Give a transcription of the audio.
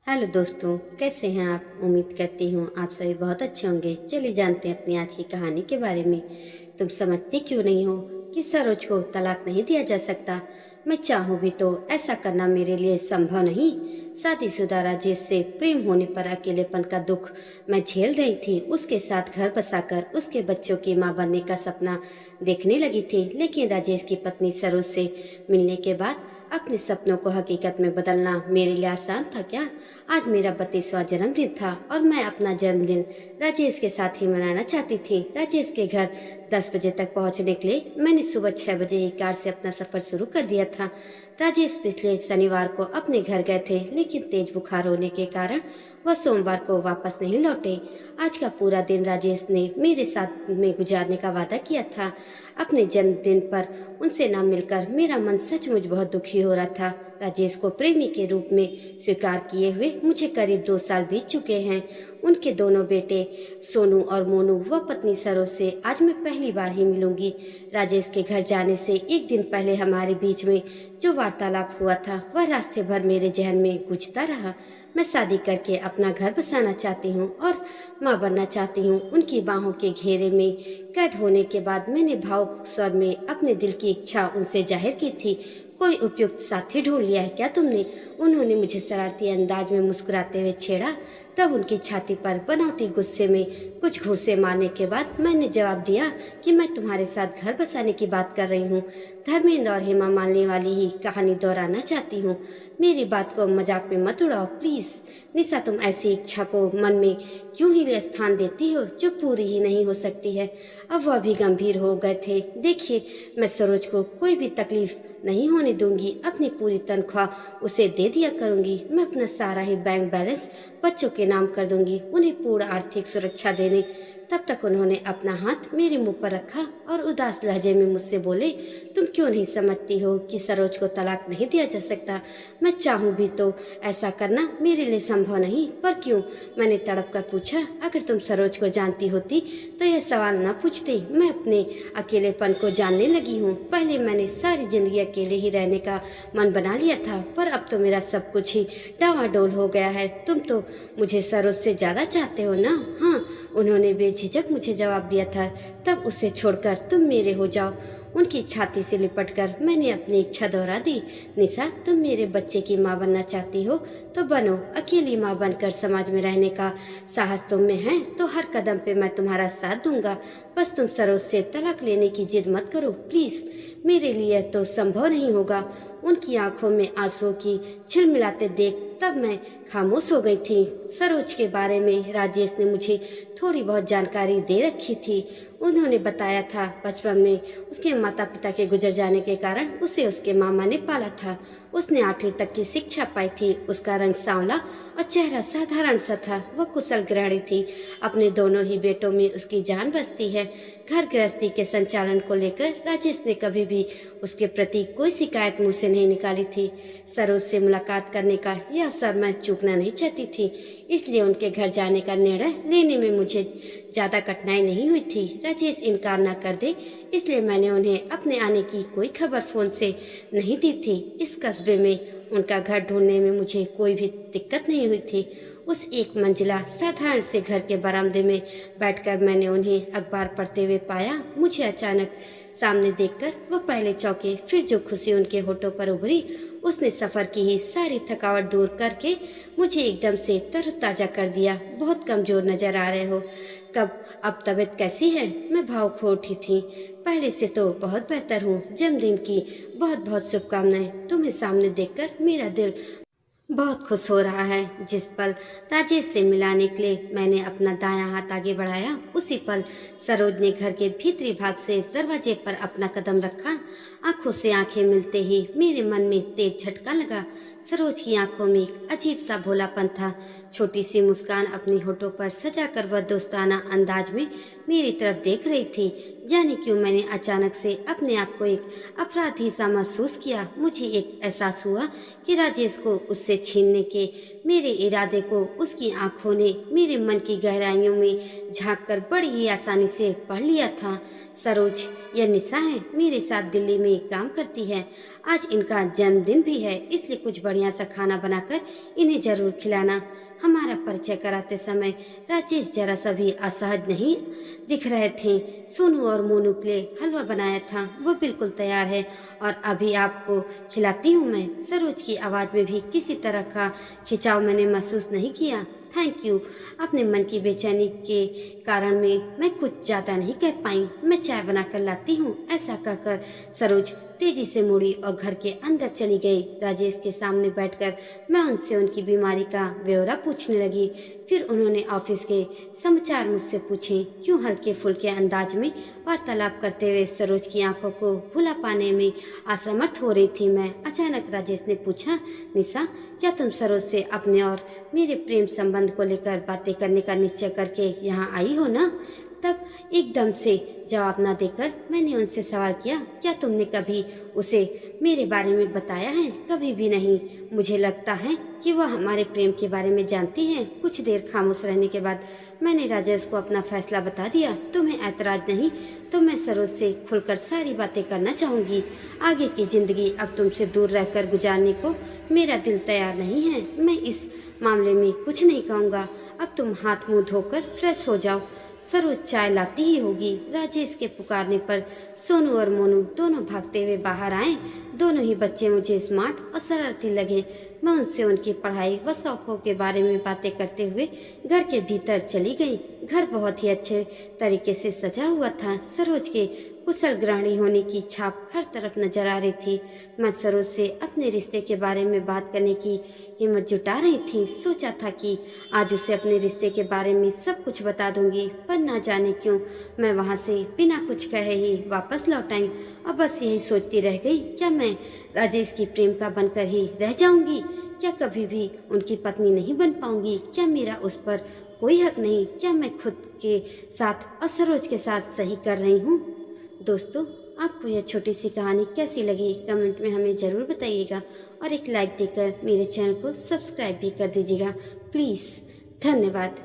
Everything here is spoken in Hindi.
हेलो दोस्तों, कैसे हैं आप। उम्मीद करती हूँ आप सभी बहुत अच्छे होंगे। चलिए जानते हैं अपनी आज की कहानी के बारे में। तुम समझते क्यों नहीं हो कि सरोज को तलाक नहीं दिया जा सकता। मैं चाहूँ भी तो ऐसा करना मेरे लिए संभव नहीं। शादीशुदा राजेश से प्रेम होने पर अकेलेपन का दुख मैं झेल रही थी। उसके साथ घर बसाकर उसके बच्चों की माँ बनने का सपना देखने लगी थी। लेकिन राजेश की पत्नी सरोज से मिलने के बाद अपने सपनों को हकीकत में बदलना मेरे लिए आसान था क्या। आज मेरा 32वां जन्मदिन था और मैं अपना जन्मदिन राजेश के साथ ही मनाना चाहती थी। राजेश के घर 10 बजे तक पहुंचने के लिए मैंने सुबह 6 बजे ही कार से अपना सफर शुरू कर दिया था। राजेश पिछले शनिवार को अपने घर गए थे, लेकिन तेज बुखार होने के कारण वह सोमवार को वापस नहीं लौटे। आज का पूरा दिन राजेश ने मेरे साथ में गुजारने का वादा किया था। अपने जन्मदिन पर उनसे ना मिलकर मेरा मन सचमुच बहुत दुखी हो रहा था। राजेश को प्रेमी के रूप में स्वीकार किए हुए मुझे करीब 2 साल बीत चुके हैं। उनके दोनों बेटे सोनू और मोनू व पत्नी सरोज से आज मैं पहली बार ही मिलूंगी। राजेश के घर जाने से एक दिन पहले हमारे बीच में जो वार्तालाप हुआ था वह रास्ते भर मेरे जहन में गूंजता रहा। मैं शादी करके अपना घर बसाना चाहती हूँ और माँ बनना चाहती हूँ। उनकी बाहों के घेरे में कैद होने के बाद मैंने भावुक स्वर में अपने दिल की इच्छा उनसे जाहिर की थी। कोई उपयुक्त साथी ढूंढ लिया है क्या तुमने? उन्होंने मुझे शरारती अंदाज में मुस्कुराते हुए छेड़ा। तब उनकी छाती पर बनावटी गुस्से में कुछ घूंसे मारने के बाद मैंने जवाब दिया कि मैं तुम्हारे साथ घर बसाने की बात कर रही हूँ। धर्मेंद्र और हेमा मालिनी वाली ही कहानी दोहराना चाहती हूँ। मेरी बात को मजाक में मत उड़ाओ प्लीज। निशा, तुम ऐसी इच्छा को मन में क्यों ही स्थान देती हो जो पूरी ही नहीं हो सकती है। अब वह भी गंभीर हो गए थे। देखिए, मैं सरोज को कोई भी तकलीफ नहीं होने दूंगी। अपनी पूरी तनख्वाह उसे दे दिया करूंगी। मैं अपना सारा ही बैंक बैलेंस बच्चों के नाम कर दूंगी, उन्हें पूर्ण आर्थिक सुरक्षा देने। तब तक उन्होंने अपना हाथ मेरे मुंह पर रखा और उदास लहजे में मुझसे बोले, तुम क्यों नहीं समझती हो कि सरोज को तलाक नहीं दिया जा सकता। मैं चाहूँ भी तो ऐसा करना मेरे लिए संभव नहीं। पर क्यों? मैंने तड़प कर पूछा। अगर तुम सरोज को जानती होती तो यह सवाल न पूछती। मैं अपने अकेलेपन को जानने लगी हूँ। पहले मैंने सारी जिंदगी अकेले ही रहने का मन बना लिया था, पर अब तो मेरा सब कुछ ही डावाडोल हो गया है। तुम तो मुझे सरोज से ज्यादा चाहते हो ना? हाँ, उन्होंने बेझिझक मुझे जवाब दिया था। तब उसे छोड़कर तुम मेरे हो जाओ। उनकी छाती से लिपटकर मैंने अपनी इच्छा दोहरा दी। निशा, तुम मेरे बच्चे की माँ बनना चाहती हो तो बनो। अकेली माँ बनकर समाज में रहने का साहस तुम में है तो हर कदम पे मैं तुम्हारा साथ दूंगा। बस तुम सरोज से तलाक लेने की जिद मत करो प्लीज। मेरे लिए तो संभव नहीं होगा। उनकी आंखों में आंसुओं की छिलमिलाते देख तब मैं खामोश हो गई थी। सरोज के बारे में राजेश ने मुझे थोड़ी बहुत जानकारी दे रखी थी। उन्होंने बताया था बचपन में उसके माता पिता के गुजर जाने के कारण उसे उसके मामा ने पाला था। उसने 8वीं तक की शिक्षा पाई थी। उसका रंग सांवला और चेहरा साधारण सा था। वह कुशल गृहिणी थी। अपने दोनों ही बेटों में उसकी जान बसती है। घर गृहस्थी के संचालन को लेकर राजेश ने कभी भी उसके प्रति कोई शिकायत मुंह से नहीं निकाली थी। सरोज से मुलाकात करने का यह अवसर मैं चूकना नहीं चाहती थी, इसलिए उनके घर जाने का निर्णय लेने में मुझे ज़्यादा कठिनाई नहीं हुई थी। राजेश इनकार न कर दे, इसलिए मैंने उन्हें अपने आने की कोई खबर फोन से नहीं दी थी। इस कस्बे में उनका घर ढूंढने में मुझे कोई भी दिक्कत नहीं हुई थी। उस एक मंजिला साधारण से घर के बरामदे में बैठकर मैंने उन्हें अखबार पढ़ते हुए पाया। मुझे अचानक सामने देखकर वह पहले चौंके, फिर जो खुशी उनके होठों पर उभरी उसने सफ़र की ही सारी थकावट दूर करके मुझे एकदम से तरोताज़ा कर दिया। बहुत कमज़ोर नजर आ रहे हो। कब अब तबीयत कैसी है? मैं भावुक हो उठी थी। पहले से तो बहुत बेहतर हूँ। जन्मदिन की बहुत बहुत शुभकामनाएं। तुम्हें सामने देखकर मेरा दिल बहुत खुश हो रहा है। जिस पल राजेश से मिलाने के लिए मैंने अपना दायां हाथ आगे बढ़ाया, उसी पल सरोज ने घर के भीतरी भाग से दरवाजे पर अपना कदम रखा। आंखों से आंखें मिलते ही मेरे मन में तेज झटका लगा। सरोज की आंखों में एक अजीब सा भोलापन था। छोटी सी मुस्कान अपनी होठों पर सजाकर वह दोस्ताना अंदाज में मेरी तरफ देख रही थी। जाने क्यों मैंने अचानक से अपने आप को एक अपराधी सा महसूस किया। मुझे एक एहसास हुआ कि राजेश को उससे छीनने के मेरे इरादे को उसकी आंखों ने मेरे मन की गहराइयों में झांककर बड़ी ही आसानी से पढ़ लिया था। सरोज, यह निशा है, मेरे साथ दिल्ली में काम करती है। आज इनका जन्मदिन भी है, इसलिए कुछ बढ़िया सा खाना बनाकर इन्हें जरूर खिलाना। हमारा परिचय कराते समय राजेश जरा सा भी असहज नहीं दिख रहे थे। सोनू और मोनू के लिए हलवा बनाया था, वो बिल्कुल तैयार है और अभी आपको खिलाती हूँ मैं। सरोज की आवाज़ में भी किसी तरह का खिंचाव मैंने महसूस नहीं किया। Thank you. अपने मन की बेचैनी के कारण में मैं कुछ ज़्यादा नहीं कह पाई। मैं चाय बना कर लाती हूँ। ऐसा कहकर सरोज तेजी से मुड़ी और घर के अंदर चली गई। राजेश के सामने बैठकर मैं उनसे उनकी बीमारी का ब्यौरा पूछने लगी। फिर उन्होंने ऑफिस के समाचार मुझसे पूछे। क्यों हल्के फुल्के अंदाज में वार्तालाप करते हुए सरोज की आंखों को भुला पाने में असमर्थ हो रही थी मैं। अचानक राजेश ने पूछा, निशा, क्या तुम सरोज से अपने और मेरे प्रेम संबंध को लेकर बातें करने का निश्चय करके यहाँ आई हो ना? तब एकदम से जवाब न देकर मैंने उनसे सवाल किया, क्या तुमने कभी उसे मेरे बारे में बताया है? कभी भी नहीं। मुझे लगता है कि वह हमारे प्रेम के बारे में जानती हैं। कुछ देर खामोश रहने के बाद मैंने राजेश को अपना फैसला बता दिया। तुम्हें ऐतराज नहीं तो मैं सरोज से खुलकर सारी बातें करना चाहूँगी। आगे की जिंदगी अब तुमसे दूर रहकर गुजारने को मेरा दिल तैयार नहीं है। मैं इस मामले में कुछ नहीं कहूँगा। अब तुम हाथ मुंह धोकर फ्रेश हो जाओ, सरोज चाय लाती ही होगी। राजेश के पुकारने पर सोनू और मोनू दोनों भागते हुए बाहर आए। दोनों ही बच्चे मुझे स्मार्ट और शरारती लगे। मैं उनसे उनकी पढ़ाई व शौकों के बारे में बातें करते हुए घर के भीतर चली गई। घर बहुत ही अच्छे तरीके से सजा हुआ था। सरोज के कुशल गृहिणी होने की छाप हर तरफ नजर आ रही थी। मैं सरोज से अपने रिश्ते के बारे में बात करने की हिम्मत जुटा रही थी। सोचा था कि आज उसे अपने रिश्ते के बारे में सब कुछ बता दूंगी, पर ना जाने क्यों मैं वहाँ से बिना कुछ कहे ही वापस लौट आई और बस यही सोचती रह गई, क्या मैं राजेश की प्रेम का बनकर ही रह जाऊंगी? क्या कभी भी उनकी पत्नी नहीं बन पाऊंगी? क्या मेरा उस पर कोई हक नहीं? क्या मैं खुद के साथ और सरोज के साथ सही कर रही हूँ? दोस्तों, आपको यह छोटी सी कहानी कैसी लगी कमेंट में हमें ज़रूर बताइएगा और एक लाइक देकर मेरे चैनल को सब्सक्राइब भी कर दीजिएगा प्लीज़। धन्यवाद।